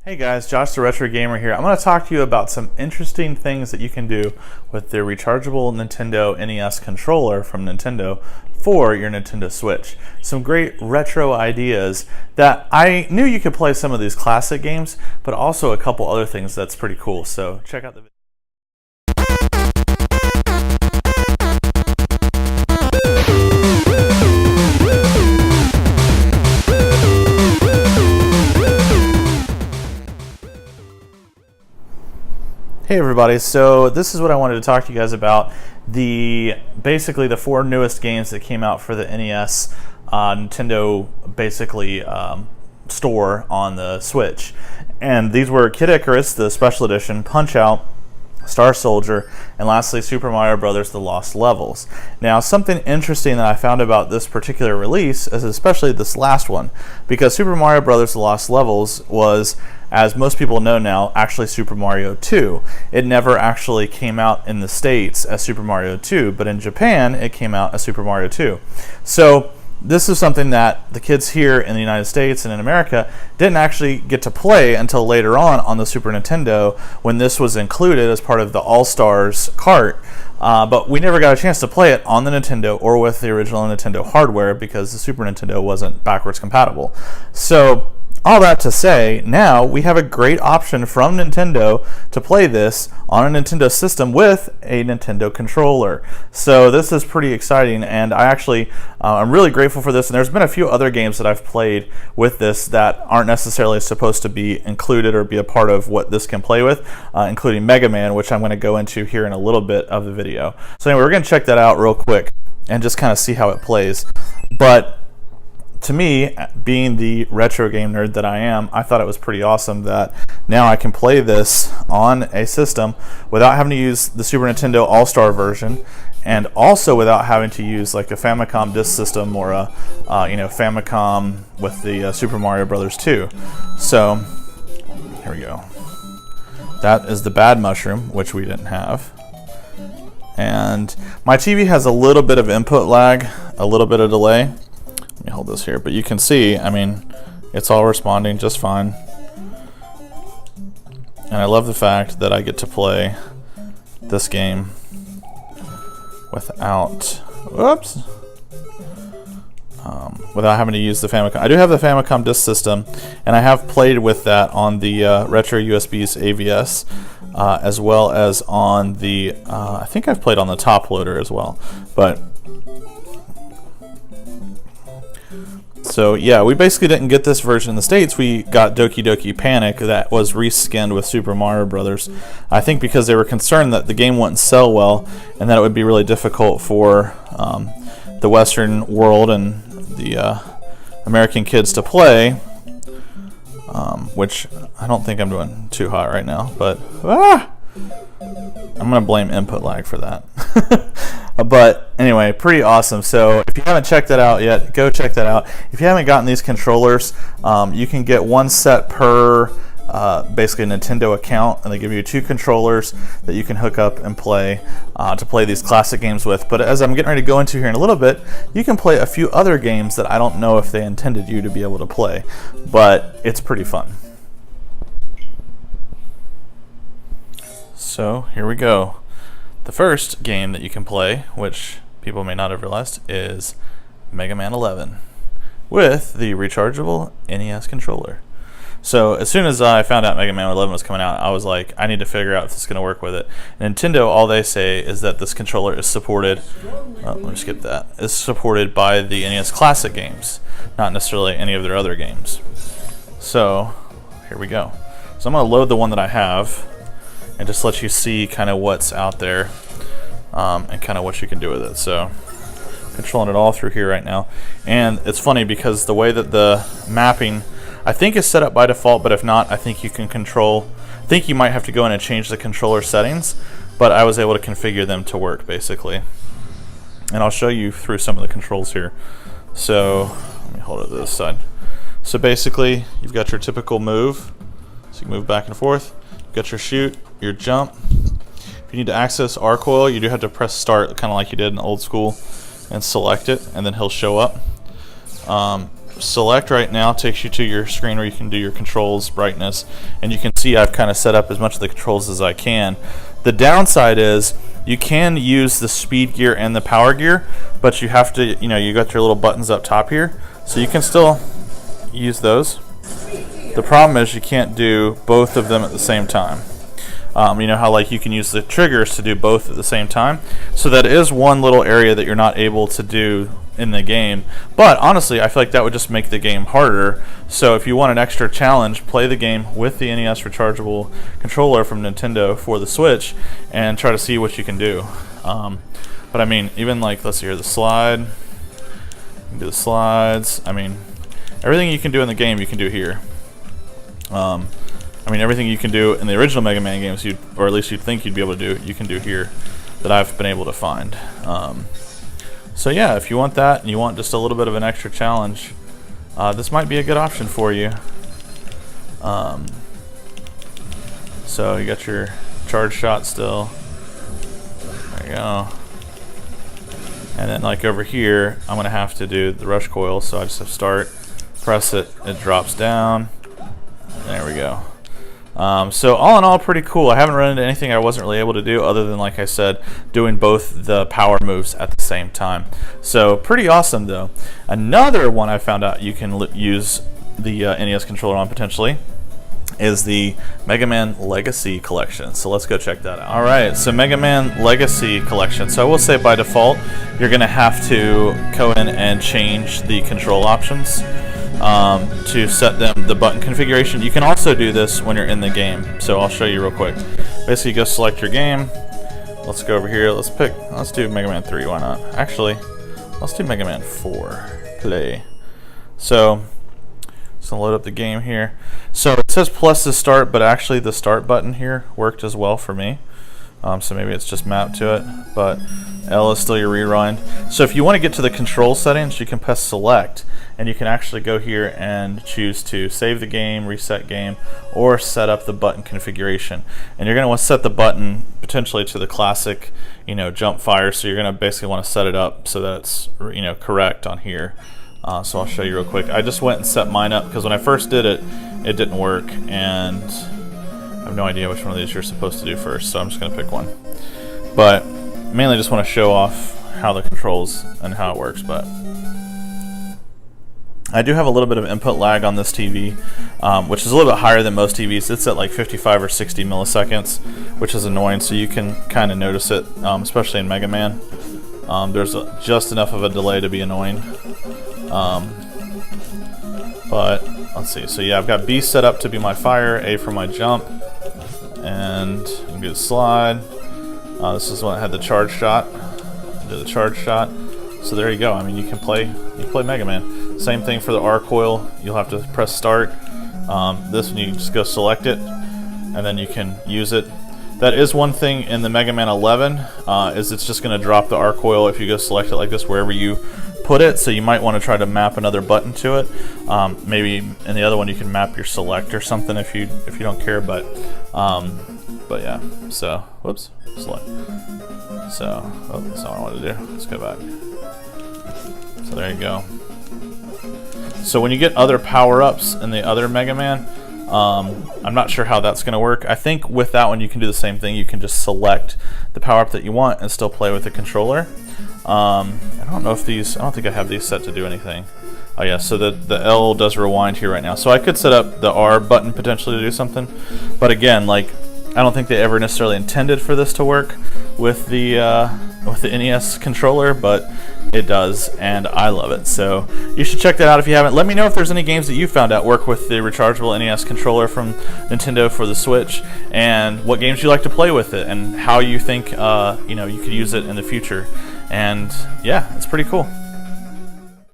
Hey guys, Josh the Retro Gamer here. I'm going to talk to you about some interesting things that you can do with the rechargeable Nintendo NES controller from Nintendo for your Nintendo Switch. Some great retro ideas that I knew you could play some of these classic games, but also a couple other things that's pretty cool. So check out the video. Hey everybody, so this is what I wanted to talk to you guys about. Basically the four newest games that came out for the NES Nintendo store on the Switch. And these were Kid Icarus, the special edition, Punch-Out!, Star Soldier, and lastly Super Mario Bros. The Lost Levels. Now something interesting that I found about this particular release is especially this last one, because Super Mario Bros. The Lost Levels was, as most people know now, actually Super Mario 2. It never actually came out in the States as Super Mario 2, but in Japan it came out as Super Mario 2. So this is something that the kids here in the United States and in America didn't actually get to play until later on the Super Nintendo, when this was included as part of the All-Stars cart. But we never got a chance to play it on the Nintendo or with the original Nintendo hardware because the Super Nintendo wasn't backwards compatible. So all that to say, now we have a great option from Nintendo to play this on a Nintendo system with a Nintendo controller. So this is pretty exciting, and I'm really grateful for this. And there's been a few other games that I've played with this that aren't necessarily supposed to be included or be a part of what this can play with, including Mega Man, which I'm going to go into here in a little bit of the video. So anyway, we're going to check that out real quick and just kind of see how it plays. But to me, being the retro game nerd that I am, I thought it was pretty awesome that now I can play this on a system without having to use the Super Nintendo All-Star version, and also without having to use like a Famicom disk system or a Famicom with the Super Mario Bros. 2. So here we go. That is the bad mushroom, which we didn't have. And my TV has a little bit of input lag, a little bit of delay. Let me hold this here, but you can see, I mean, it's all responding just fine. And I love the fact that I get to play this game without having to use the Famicom. I do have the Famicom disk system, and I have played with that on the Retro USB's AVS, as well as on the, I think I've played on the top loader as well. But so yeah, we basically didn't get this version in the States. We got Doki Doki Panic that was reskinned with Super Mario Brothers. I think because they were concerned that the game wouldn't sell well and that it would be really difficult for the Western world and the American kids to play, which I don't think I'm doing too hot right now, but I'm going to blame input lag for that. But anyway, pretty awesome. So if you haven't checked that out yet, go check that out. If you haven't gotten these controllers, you can get one set per basically a Nintendo account, and they give you two controllers that you can hook up and play to play these classic games with. But as I'm getting ready to go into here in a little bit, you can play a few other games that I don't know if they intended you to be able to play, but it's pretty fun. So here we go. The first game that you can play, which people may not have realized, is Mega Man 11 with the rechargeable NES controller. So as soon as I found out Mega Man 11 was coming out, I was like, I need to figure out if this is going to work with it. Nintendo, all they say is that this controller is supported, let me skip that, is supported by the NES Classic games, not necessarily any of their other games. So here we go. So I'm going to load the one that I have and just let you see kind of what's out there and kind of what you can do with it. So controlling it all through here right now. And it's funny because the way that the mapping, I think, is set up by default, but if not, I think you can control, I think you might have to go in and change the controller settings, but I was able to configure them to work basically. And I'll show you through some of the controls here. So let me hold it to this side. So basically you've got your typical move, so you can move back and forth. You've got your shoot, your jump. If you need to access R coil, you do have to press start, kind of like you did in old school, and select it, and then he'll show up. select right now takes you to your screen where you can do your controls, brightness, and you can see I've kind of set up as much of the controls as I can. The downside is you can use the speed gear and the power gear, but you have to, you got your little buttons up top here, so you can still use those. The problem is you can't do both of them at the same time. You know how like you can use the triggers to do both at the same time? So that is one little area that you're not able to do in the game. But honestly, I feel like that would just make the game harder. So if you want an extra challenge, play the game with the NES rechargeable controller from Nintendo for the Switch and try to see what you can do. But I mean, even like, let's see here, the slide. You can do the slides. I mean, everything you can do in the game, you can do here. I mean, everything you can do in the original Mega Man games, or at least you'd think you'd be able to do, you can do here that I've been able to find. So yeah, if you want that and you want just a little bit of an extra challenge, this might be a good option for you. So you got your charge shot still. There you go. And then like over here, I'm gonna have to do the rush coil, so I just have to start, press it, it drops down. There we go. So all in all, pretty cool. I haven't run into anything I wasn't really able to do other than, like I said, doing both the power moves at the same time. So pretty awesome though. Another one I found out you can use the NES controller on potentially is the Mega Man Legacy Collection. So let's go check that out. Alright, so Mega Man Legacy Collection. So I will say by default, you're going to have to go in and change the control options to set the button configuration. You can also do this when you're in the game, so I'll show you real quick. Basically, go select your game. Let's go over here. Let's do Mega Man 3. Why not? Actually, let's do Mega Man 4. Play. So, just gonna load up the game here. So it says plus to start, but actually the start button here worked as well for me. So maybe it's just mapped to it, but L is still your rewind. So if you want to get to the control settings, you can press select, and you can actually go here and choose to save the game, reset game, or set up the button configuration. And you're going to want to set the button potentially to the classic, jump fire. So you're going to basically want to set it up so that it's, correct on here. So I'll show you real quick. I just went and set mine up because when I first did it, it didn't work, and I have no idea which one of these you're supposed to do first, so I'm just going to pick one. But mainly just want to show off how the controls and how it works. But I do have a little bit of input lag on this TV, which is a little bit higher than most TVs. It's at like 55 or 60 milliseconds, which is annoying, so you can kind of notice it, especially in Mega Man. There's just enough of a delay to be annoying. But let's see. So yeah, I've got B set up to be my fire, A for my jump, and I'm gonna do the slide. This is when I had the charge shot. Do the charge shot. So there you go. I mean, you play Mega Man. Same thing for the R coil. You'll have to press start. This one you just go select it, and then you can use it. That is one thing in the Mega Man 11, is it's just going to drop the R coil if you go select it like this wherever you put it. So you might want to try to map another button to it. Maybe in the other one you can map your select or something if you don't care. But yeah. So whoops, select. So that's not what I wanted to do. Let's go back. So there you go. So when you get other power-ups in the other Mega Man, I'm not sure how that's going to work. I think with that one you can do the same thing. You can just select the power-up that you want and still play with the controller. I don't know if I don't think I have these set to do anything. Oh yeah, so the L does rewind here right now. So I could set up the R button potentially to do something. But again, like, I don't think they ever necessarily intended for this to work with the NES controller, but it does, and I love it. So you should check that out if you haven't. Let me know if there's any games that you found out work with the rechargeable NES controller from Nintendo for the Switch, and what games you like to play with it, and how you think you could use it in the future. And yeah, it's pretty cool.